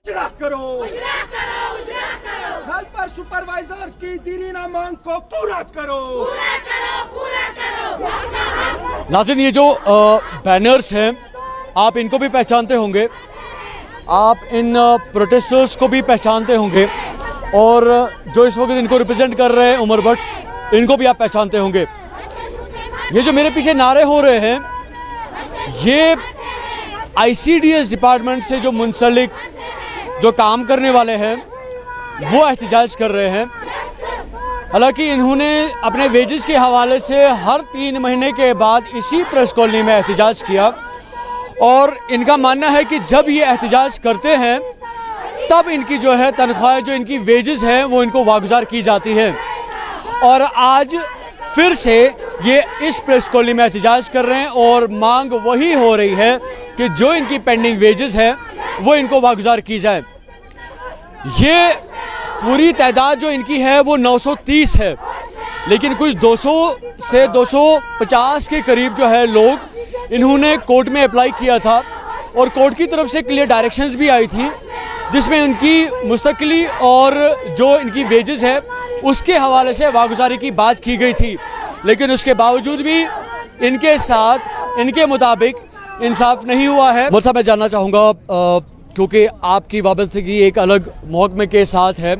उजड़ा करो, helper supervisors की दीरीना मांग को पूरा करो। नाज़रीन, ये जो बैनर्स हैं आप इनको भी पहचानते होंगे, आप इन प्रोटेस्टर्स को भी पहचानते होंगे, और जो इस वक्त इनको रिप्रेजेंट कर रहे हैं उमर भट्ट, इनको भी आप पहचानते होंगे। ये जो मेरे पीछे नारे हो रहे हैं ये ICDS डिपार्टमेंट से जो मुंसलिक जो काम करने वाले हैं वो एहतजाज कर रहे हैं। हालांकि इन्होंने अपने वेजेस के हवाले से हर 3 महीने के बाद इसी प्रेस कॉलोनी में एहतजाज किया, और इनका मानना है कि जब ये एहतजाज करते हैं तब इनकी जो है तनख्वाह, जो इनकी वेजेस है वो इनको वागुजार की जाती है। और आज फिर से ये इस प्रेस कॉलोनी में एहतजाज कर रहे हैं और मांग वही हो रही है कि जो इनकी पेंडिंग वेजेस है वो इनको वागुजार की जाए। ये पूरी तादाद जो इनकी है वो 930 है, लेकिन कुछ 200 से 250 के करीब जो है लोग इन्होंने कोर्ट में अप्लाई किया था, और कोर्ट की तरफ से क्लियर डायरेक्शंस भी आई थी जिसमें उनकी मुस्तकिली और जो इनकी वेजेस है उसके हवाले से वागुजारी की बात की गई थी। लेकिन उसके बावजूद भी इनके साथ इनके मुताबिक इंसाफ नहीं हुआ है। वो साहब, मैं जानना चाहूँगा क्योंकि आपकी वाबस्तगी एक अलग महकमे के साथ है,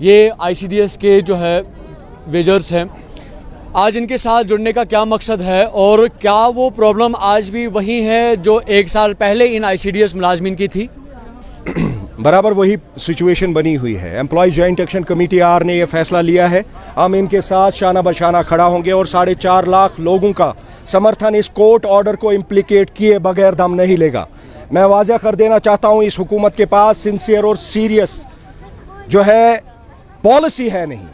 ये ICDS के जो है वेजर्स हैं, आज इनके साथ जुड़ने का क्या मकसद है, और क्या वो प्रॉब्लम आज भी वही है जो 1 साल पहले इन ICDS मुलाजमीन की थी? बराबर वही सिचुएशन बनी हुई है। Employ joint action committee R ने यह फैसला लिया है, हम इनके साथ शाना बशाना खड़ा होंगे और 4.5 लाख लोगों का समर्थन इस कोर्ट ऑर्डर को इम्प्लीकेट किए बगैर दम नहीं लेगा। मैं वाज़ह कर देना चाहता हूं, इस हुकूमत के पास सिंसियर और सीरियस जो है पॉलिसी है नहीं।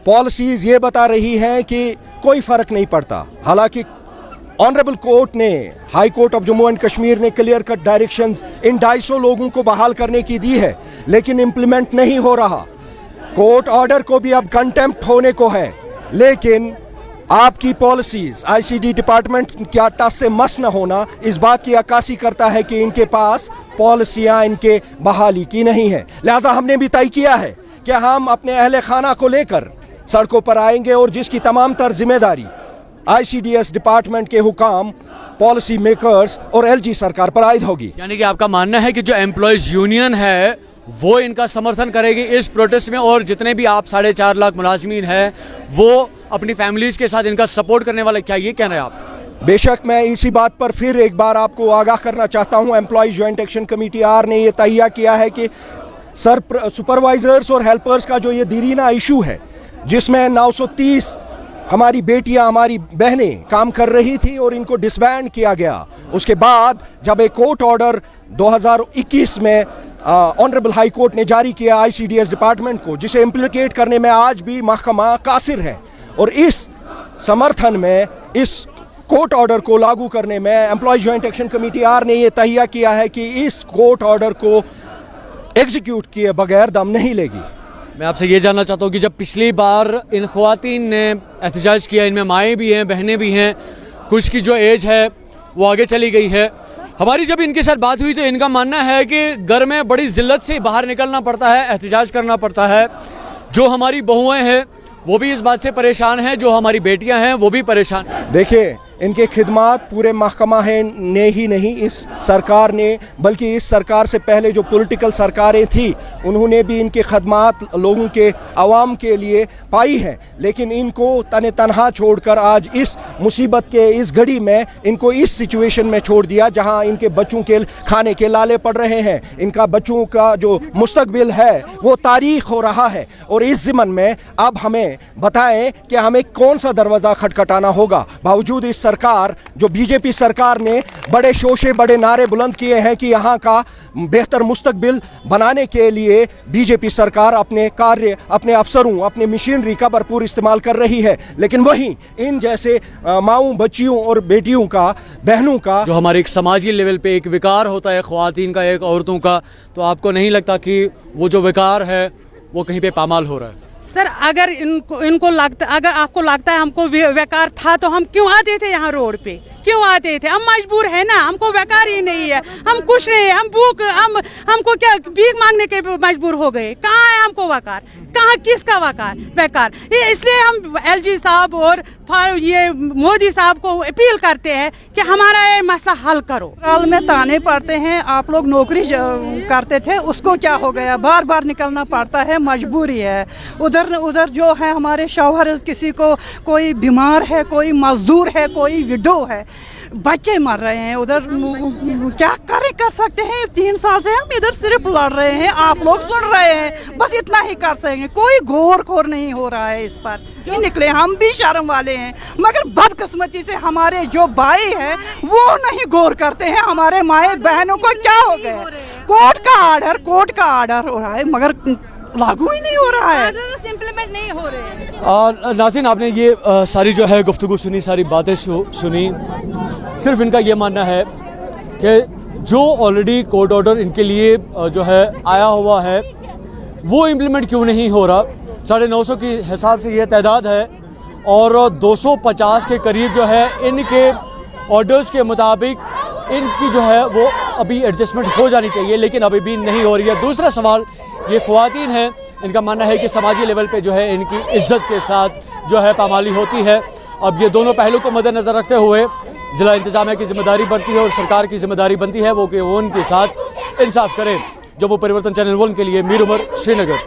पॉलिसीज ये बता रही हैं कि कोई फर्क नहीं पड़ता। हालांकि ऑनरेबल कोर्ट ने, high court of Jammu and Kashmir ने क्लियर कट डायरेक्शंस इन 250 लोगों को बहाल करने की दी है, लेकिन इंप्लीमेंट नहीं हो रहा। कोर्ट ऑर्डर को भी अब कंटेम्प्ट होने को है, लेकिन आपकी पॉलिसीज, ICD डिपार्टमेंट क्या टस से मस न होना इस बात की अक्कासी करता है कि इनके पास पॉलिसियां इनके बहाली की नहीं है। लिहाजा हमने भी तय किया है कि हम अपने अहले खाना को लेकर सड़कों पर आएंगे, और जिसकी तमाम तर जिम्मेदारी ICDS डिपार्टमेंट के हुकाम, पॉलिसी मेकर्स और LG सरकार पर आयद होगी। यानी कि आपका मानना है कि जो एम्प्लॉयज यूनियन है वो इनका समर्थन करेगी इस प्रोटेस्ट में, और जितने भी आप 4.5 लाख मुलाजमीन हैं वो अपनी फैमिलीज के साथ इनका सपोर्ट करने वाले, क्या ये कह रहे हैं आप? बेशक, मैं इसी बात पर फिर एक बार आपको आगाह करना चाहता हूं। Employees joint action committee R ने यह तहिया किया है कि सुपरवाइजर्स और हेल्पर्स का जो ये दीरीना इशू है, जिसमें 930 हमारी बेटियां, हमारी बहनें काम कर रही थी और इनको डिसबैंड किया गया। उसके बाद जब एक कोर्ट ऑर्डर 2021 में ऑनरेबल हाई कोर्ट ने जारी किया ICDS डिपार्टमेंट को, जिसे इम्प्लीकेट करने में आज भी महकमा कासिर है, और इस समर्थन में, इस कोर्ट ऑर्डर को लागू करने में employ joint action committee R ने यह तहिया किया है कि इस कोर्ट ऑर्डर को एग्जीक्यूट किए बगैर दम नहीं लेगी। मैं आपसे ये जानना चाहता हूँ कि जब पिछली बार इन ख्वातीन ने एहतजाज किया, इनमें माएँ भी हैं, बहनें भी हैं, कुछ की जो एज है वो आगे चली गई है, हमारी जब इनके साथ बात हुई तो इनका मानना है कि घर में बड़ी जिल्लत से बाहर निकलना पड़ता है, एहतजाज करना पड़ता है। जो हमारी बहुएं हैं वो भी इस बात से परेशान हैं, जो हमारी बेटियां हैं वो भी परेशान हैं। देखिए, इनके खिदमात पूरे महकमा है ने ही नहीं, इस सरकार ने, बल्कि इस सरकार से पहले जो पॉलिटिकल सरकारें थी उन्होंने भी इनके खदमात लोगों के, आवाम के लिए पाई हैं। लेकिन इनको तने तनहा छोड़कर आज इस मुसीबत के इस घड़ी में इनको इस सिचुएशन में छोड़ दिया जहां इनके बच्चों के खाने के लाले पड़ रहे हैं। इनका बच्चों का जो मुस्तकबिल है वो तारीख हो रहा है, और इस ज़िमन में अब हमें बताएं कि हमें कौन सा दरवाज़ा खटखटाना होगा। बावजूद इस सरकार, जो बीजेपी सरकार ने बड़े शोशे, बड़े नारे बुलंद किए हैं कि यहाँ का बेहतर मुस्तकबिल बनाने के लिए बीजेपी सरकार अपने कार्य, अपने अफसरों, अपने मशीनरी का भरपूर इस्तेमाल कर रही है, लेकिन वहीं इन जैसे माऊं, बच्चियों और बेटियों का, बहनों का, जो हमारे एक समाजी लेवल पे एक विकार होता है ख्वातीन का, एक औरतों का, तो आपको नहीं लगता कि वो जो विकार है वो कहीं पे पामाल हो रहा है? सर अगर इनको लगता, अगर आपको लगता है हमको बेकार था तो हम क्यों आते थे यहाँ रोड पे, क्यों आते थे? हम मजबूर है ना, हमको बेकार ही नहीं है, हम कुछ नहीं, हम भूख, हमको क्या भीख मांगने के मजबूर हो गए? कहाँ है हमको वकार, कहाँ किसका वकार बेकार? इसलिए हम एलजी साहब और ये मोदी साहब को अपील करते हैं कि हमारा ये मसला हल करो। हाल में ताने पड़ते हैं, आप लोग नौकरी करते थे उसको क्या हो गया, बार बार निकलना पड़ता है, मजबूरी है। उधर जो है हमारे शौहर, किसी को कोई बीमार है, कोई मजदूर है, कोई विडो है, बच्चे मर रहे हैं उधर, क्या कर सकते हैं? 3 साल से हम इधर सिर्फ लड़ रहे हैं, आप लोग सुन रहे हैं, बस इतना ही कर सकेंगे। कोई गौर नहीं हो रहा है इस पर। क्यों निकले, हम भी शर्म वाले हैं, मगर बदकिस्मती से हमारे जो भाई हैं वो नहीं गौर करते हैं। हमारे माए बहनों को क्या हो गया? कोर्ट का आर्डर हो रहा है मगर लागू ही नहीं हो रहा है, इम्प्लीमेंट नहीं हो रहे हैं। नाज़रीन, आपने ये सारी जो है गुफ्तगू सुनी, सारी बातें सुनी। सिर्फ इनका ये मानना है कि जो ऑलरेडी कोर्ट ऑर्डर इनके लिए जो है आया हुआ है वो इम्प्लीमेंट क्यों नहीं हो रहा। 950 के हिसाब से ये तादाद है और 250 के करीब जो है इनके ऑर्डर्स के मुताबिक इनकी जो है वो अभी एडजस्टमेंट हो जानी चाहिए, लेकिन अभी भी नहीं हो रही है। दूसरा सवाल ये ख्वातीन है, इनका मानना है कि समाजी लेवल पे जो है इनकी इज्जत के साथ जो है पामाली होती है। अब ये दोनों पहलू को मद्देनजर रखते हुए ज़िला इंतजामिया की जिम्मेदारी बनती है और सरकार की जिम्मेदारी बनती है वो कि वो उनके साथ इंसाफ करें। जम्मू परिवर्तन चैनल 1 के लिए मीर उमर, श्रीनगर।